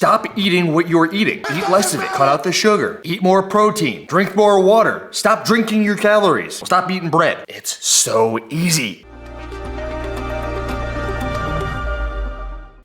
Stop eating what you're eating. Eat less of it. Cut out the sugar. Eat more protein. Drink more water. Stop drinking your calories. Stop eating bread. It's so easy.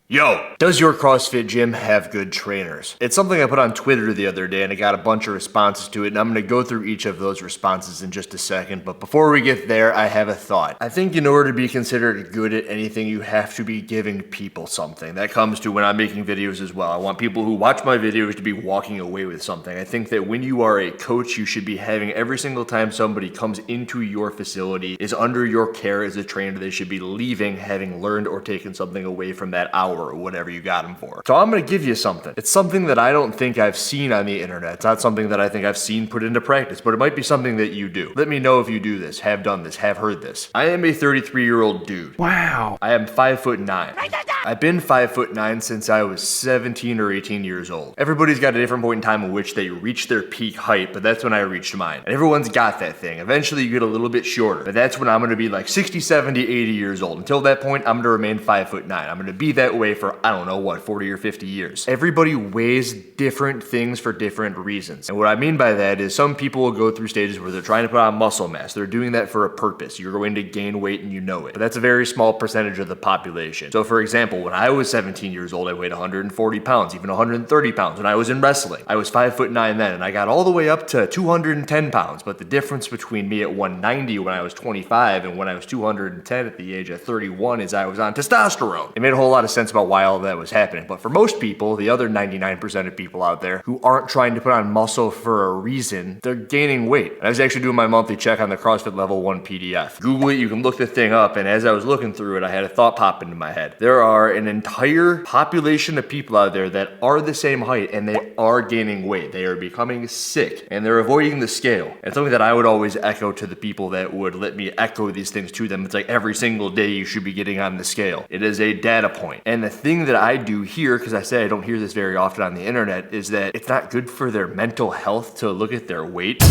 Yo, does your CrossFit gym have good trainers? It's something I put on Twitter the other day and I got a bunch of responses to it, and I'm going to go through each of those responses in just a second. But before we get there, I have a thought. I think in order to be considered good at anything, you have to be giving people something. That comes to when I'm making videos as well. I want people who watch my videos to be walking away with something. I think that when you are a coach, you should be having every single time somebody comes into your facility, is under your care as a trainer, they should be leaving having learned or taken something away from that hour or whatever you got them for. So I'm gonna give you something. It's something that I don't think I've seen on the internet. It's not something that I think I've seen put into practice, but it might be something that you do. Let me know if you do this, have done this, have heard this. I am a 33-year-old dude. Wow. I am 5'9". I've been 5'9" since I was 17 or 18 years old. Everybody's got a different point in time in which they reach their peak height, but that's when I reached mine. And everyone's got that thing. Eventually you get a little bit shorter, but that's when I'm gonna be like 60, 70, 80 years old. Until that point, I'm gonna remain 5'9". I'm gonna be that way for, I don't know what, 40 or 50 years. Everybody weighs different things for different reasons. And what I mean by that is some people will go through stages where they're trying to put on muscle mass. They're doing that for a purpose. You're going to gain weight and you know it. But that's a very small percentage of the population. So for example, when I was 17 years old, I weighed 140 pounds, even 130 pounds when I was in wrestling. I was 5'9" then, and I got all the way up to 210 pounds. But the difference between me at 190 when I was 25 and when I was 210 at the age of 31 is I was on testosterone. It made a whole lot of sense about why all that was happening. But for most people, the other 99% of people out there who aren't trying to put on muscle for a reason, they're gaining weight. And I was actually doing my monthly check on the CrossFit Level 1 PDF. Google it, you can look the thing up, and as I was looking through it, I had a thought pop into my head. There are an entire population of people out there that are the same height and they are gaining weight. They are becoming sick and they're avoiding the scale. And something that I would always echo to the people that would let me echo these things to them. It's like every single day you should be getting on the scale. It is a data point. And the thing that I do here, because I say I don't hear this very often on the internet, is that it's not good for their mental health to look at their weight.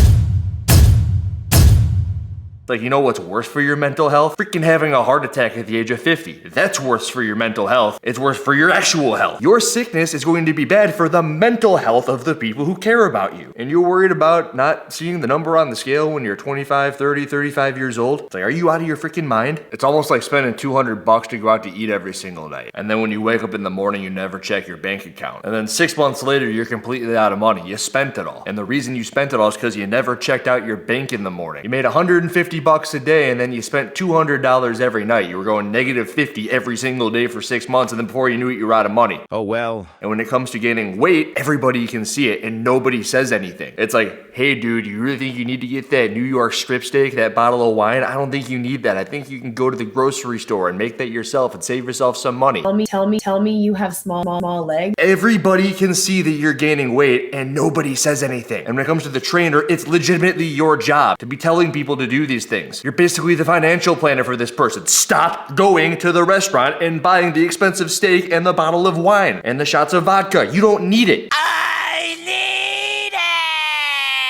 Like, you know what's worse for your mental health? Freaking having a heart attack at the age of 50. That's worse for your mental health. It's worse for your actual health. Your sickness is going to be bad for the mental health of the people who care about you. And you're worried about not seeing the number on the scale when you're 25, 30, 35 years old? It's like, are you out of your freaking mind? It's almost like spending $200 to go out to eat every single night. And then when you wake up in the morning, you never check your bank account. And then 6 months later, you're completely out of money. You spent it all. And the reason you spent it all is because you never checked out your bank in the morning. You made $150 a day and then you spent $200 every night. You were going negative 50 every single day for 6 months, and then before you knew it, you were out of money. Oh well. And when it comes to gaining weight, everybody can see it and nobody says anything. It's like, hey dude, you really think you need to get that New York strip steak, that bottle of wine? I don't think you need that. I think you can go to the grocery store and make that yourself and save yourself some money. Tell me you have small legs. Everybody can see that you're gaining weight and nobody says anything. And when it comes to the trainer, it's legitimately your job to be telling people to do these things. You're basically the financial planner for this person. Stop going to the restaurant and buying the expensive steak and the bottle of wine and the shots of vodka. You don't need it.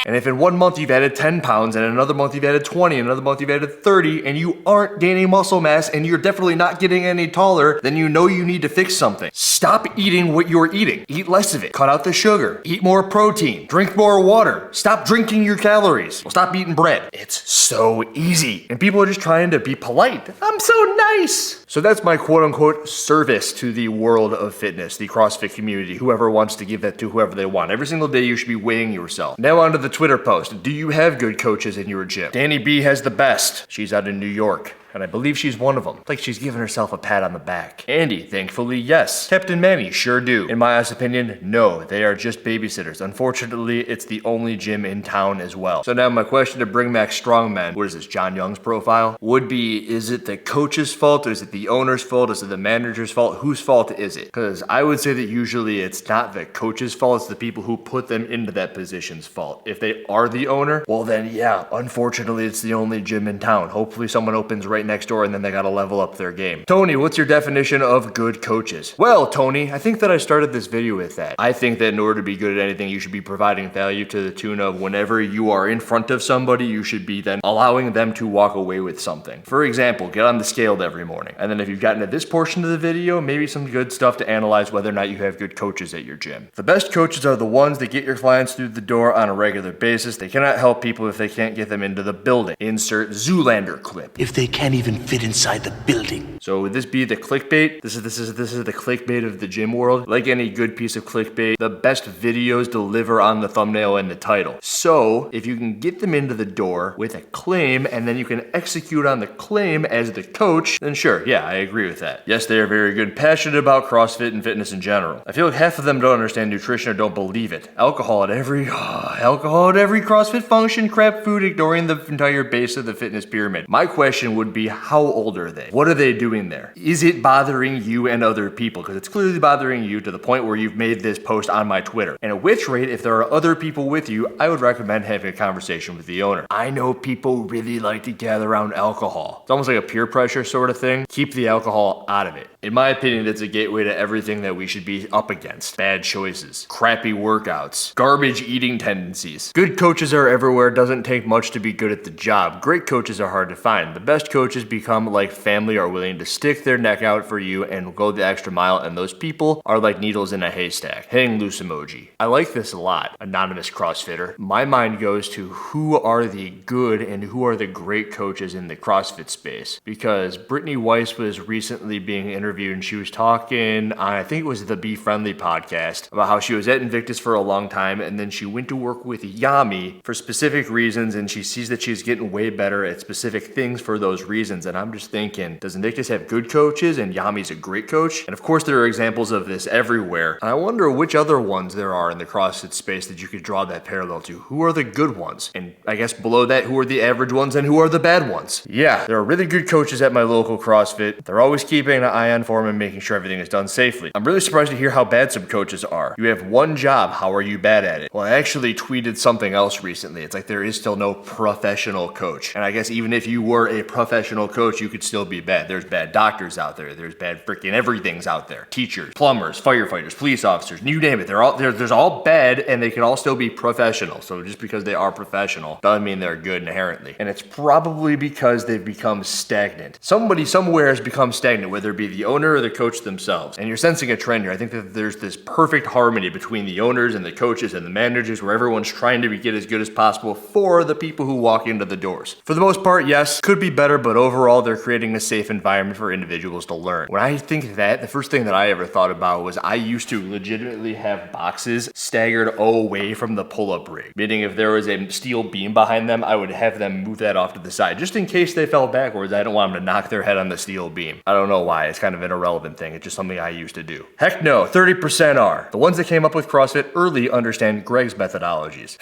And if in 1 month you've added 10 pounds, and in another month you've added 20, and another month you've added 30, and you aren't gaining muscle mass, and you're definitely not getting any taller, then you know you need to fix something. Stop eating what you're eating. Eat less of it. Cut out the sugar. Eat more protein. Drink more water. Stop drinking your calories. Stop eating bread. It's so easy. And people are just trying to be polite. I'm so nice. So that's my quote-unquote service to the world of fitness, the CrossFit community, whoever wants to give that to whoever they want. Every single day you should be weighing yourself. Now on to the Twitter post. Do you have good coaches in your gym? Danny B has the best. She's out in New York. And I believe she's one of them. It's like she's giving herself a pat on the back. Andy, thankfully, yes. Captain Manny, sure do. In my honest opinion, no. They are just babysitters. Unfortunately, it's the only gym in town as well. So now my question to bring back strongmen, what is this, John Young's profile? Would be, is it the coach's fault? Or is it the owner's fault? Is it the manager's fault? Whose fault is it? Because I would say that usually it's not the coach's fault, it's the people who put them into that position's fault. If they are the owner, well then yeah, unfortunately it's the only gym in town. Hopefully someone opens right right next door and then they gotta level up their game. Tony, what's your definition of good coaches? Well, Tony, I think that I started this video with that. I think that in order to be good at anything, you should be providing value to the tune of whenever you are in front of somebody, you should be then allowing them to walk away with something. For example, get on the scale every morning. And then if you've gotten to this portion of the video, maybe some good stuff to analyze whether or not you have good coaches at your gym. The best coaches are the ones that get your clients through the door on a regular basis. They cannot help people if they can't get them into the building. Insert Zoolander clip. If they can't even fit inside the building. So would this be the clickbait? This is the clickbait of the gym world. Like any good piece of clickbait, the best videos deliver on the thumbnail and the title. So if you can get them into the door with a claim and then you can execute on the claim as the coach, then sure, yeah, I agree with that. Yes, they are very good, passionate about CrossFit and fitness in general. I feel like half of them don't understand nutrition or don't believe it. Alcohol at every CrossFit function, crap food, ignoring the entire base of the fitness pyramid. My question would be, how old are they? What are they doing there? Is it bothering you and other people? Because it's clearly bothering you to the point where you've made this post on my Twitter. And at which rate, if there are other people with you, I would recommend having a conversation with the owner. I know people really like to gather around alcohol. It's almost like a peer pressure sort of thing. Keep the alcohol out of it. In my opinion, it's a gateway to everything that we should be up against. Bad choices, crappy workouts, garbage eating tendencies. Good coaches are everywhere. It doesn't take much to be good at the job. Great coaches are hard to find. The best coaches become like family, are willing to stick their neck out for you and go the extra mile, and those people are like needles in a haystack. Hang loose emoji. I like this a lot, anonymous CrossFitter. My mind goes to who are the good and who are the great coaches in the CrossFit space, because Brittany Weiss was recently being interviewed and she was talking on, I think it was the Be Friendly podcast, about how she was at Invictus for a long time and then she went to work with Yami for specific reasons and she sees that she's getting way better at specific things for those reasons. And I'm just thinking, does Invictus have good coaches and Yami's a great coach? And of course there are examples of this everywhere. And I wonder which other ones there are in the CrossFit space that you could draw that parallel to. Who are the good ones? And I guess below that, who are the average ones and who are the bad ones? Yeah, there are really good coaches at my local CrossFit. They're always keeping an eye on form and making sure everything is done safely. I'm really surprised to hear how bad some coaches are. You have one job, how are you bad at it? Well, I actually tweeted something else recently. It's like there is still no professional coach. And I guess even if you were a professional coach, you could still be bad. There's bad doctors out there. There's bad freaking everything's out there. Teachers, plumbers, firefighters, police officers, you name it. There's all bad and they can all still be professional. So just because they are professional doesn't mean they're good inherently. And it's probably because they've become stagnant. Somebody somewhere has become stagnant, whether it be the owner or the coach themselves. And you're sensing a trend here. I think that there's this perfect harmony between the owners and the coaches and the managers where everyone's trying to get as good as possible for the people who walk into the doors. For the most part, yes, could be better, but overall they're creating a safe environment for individuals to learn. When I think that, the first thing that I ever thought about was I used to legitimately have boxes staggered away from the pull-up rig. Meaning if there was a steel beam behind them, I would have them move that off to the side just in case they fell backwards. I don't want them to knock their head on the steel beam. I don't know why. It's kind of an irrelevant thing. It's just something I used to do. Heck no, 30% are. The ones that came up with CrossFit early understand Greg's methodologies.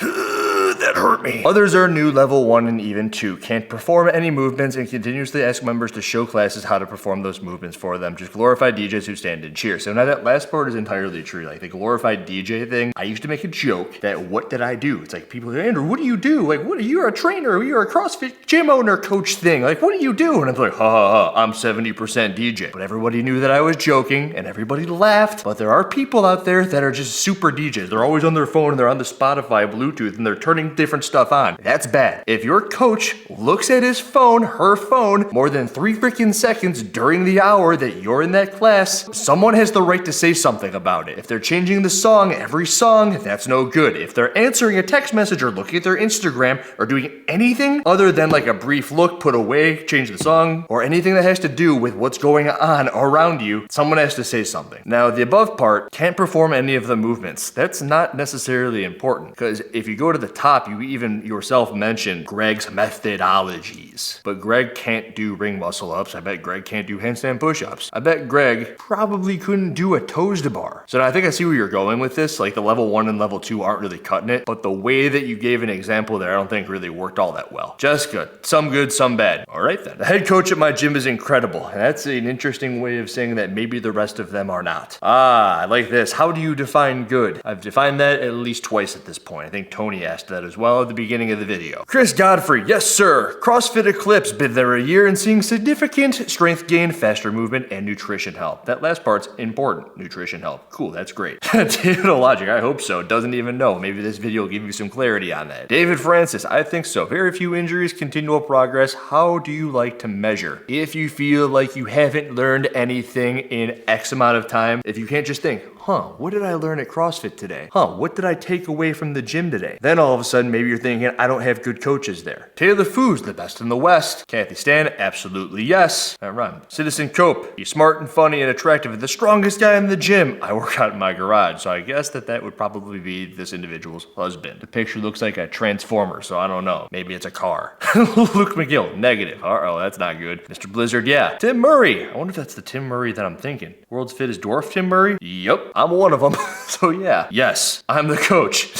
That hurt me. Others are new level 1 and even 2, can't perform any movements and continuously ask members to show classes how to perform those movements for them. Just glorified DJs who stand and cheer. So now that last part is entirely true. Like the glorified DJ thing, I used to make a joke that what did I do? It's like people say, Andrew, what do you do? Like, what are you a trainer? You're a CrossFit gym owner coach thing. Like, what do you do? And I'm like, ha ha ha, I'm 70% DJ. But everybody knew that I was joking and everybody laughed. But there are people out there that are just super DJs. They're always on their phone and they're on the Spotify Bluetooth and they're turning different stuff on. That's bad. If your coach looks at his phone, her phone, more than 3 freaking seconds during the hour that you're in that class, someone has the right to say something about it. If they're changing the song, every song, that's no good. If they're answering a text message or looking at their Instagram or doing anything other than like a brief look, put away, change the song, or anything that has to do with what's going on around you, someone has to say something. Now, the above part can't perform any of the movements. That's not necessarily important because if you go to the top, you even yourself mentioned Greg's methodologies. But Greg can't do ring muscle ups. I bet Greg can't do handstand push-ups. I bet Greg probably couldn't do a toes to bar. So now I think I see where you're going with this. Like the level 1 and level 2 aren't really cutting it, but the way that you gave an example there, I don't think really worked all that well. Just good. Some good, some bad. All right then. The head coach at my gym is incredible. And that's an interesting way of saying that maybe the rest of them are not. I like this. How do you define good? I've defined that at least twice at this point. I think Tony asked that as well. well at the beginning of the video. Chris Godfrey, yes sir. CrossFit Eclipse, been there a year and seeing significant strength gain, faster movement, and nutrition help. That last part's important. Nutrition help. Cool, that's great. David Logic, I hope so. Doesn't even know. Maybe this video will give you some clarity on that. David Francis, I think so. Very few injuries, continual progress. How do you like to measure? If you feel like you haven't learned anything in X amount of time, if you can't just think, what did I learn at CrossFit today? What did I take away from the gym today? Then all of a sudden, maybe you're thinking, I don't have good coaches there. Taylor Foos, the best in the West. Kathy Stan, absolutely yes. That rhymed. Citizen Cope, he's smart and funny and attractive and the strongest guy in the gym. I work out in my garage, so I guess that would probably be this individual's husband. The picture looks like a transformer, so I don't know. Maybe it's a car. Luke McGill, negative. Uh-oh, that's not good. Mr. Blizzard, yeah. Tim Murray. I wonder if that's the Tim Murray that I'm thinking. World's Fittest Dwarf Tim Murray? Yup. I'm one of them. So yeah. Yes, I'm the coach.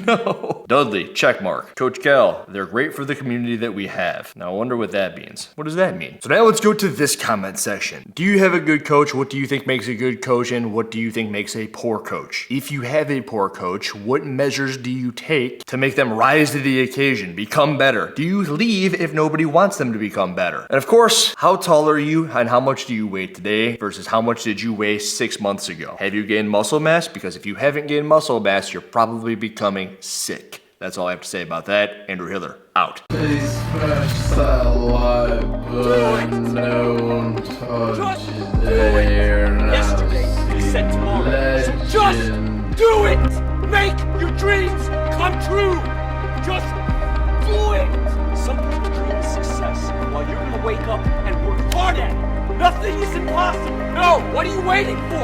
No. Dudley, check mark. Coach Cal, they're great for the community that we have. Now I wonder what that means. What does that mean? So now let's go to this comment section. Do you have a good coach? What do you think makes a good coach? And what do you think makes a poor coach? If you have a poor coach, what measures do you take to make them rise to the occasion, become better? Do you leave if nobody wants them to become better? And of course, how tall are you and how much do you weigh today versus how much did you weigh 6 months ago? Have you gained muscle mass? Because if you haven't gained muscle mass, you're probably becoming sick. That's all I have to say about that. Andrew Hiller, out. Please smash that like button, no one touches there now. Yesterday, you said tomorrow. So just do it! Make your dreams come true! Just do it! Some people dream of success while you're gonna wake up and work hard at it. Nothing is impossible. No, what are you waiting for?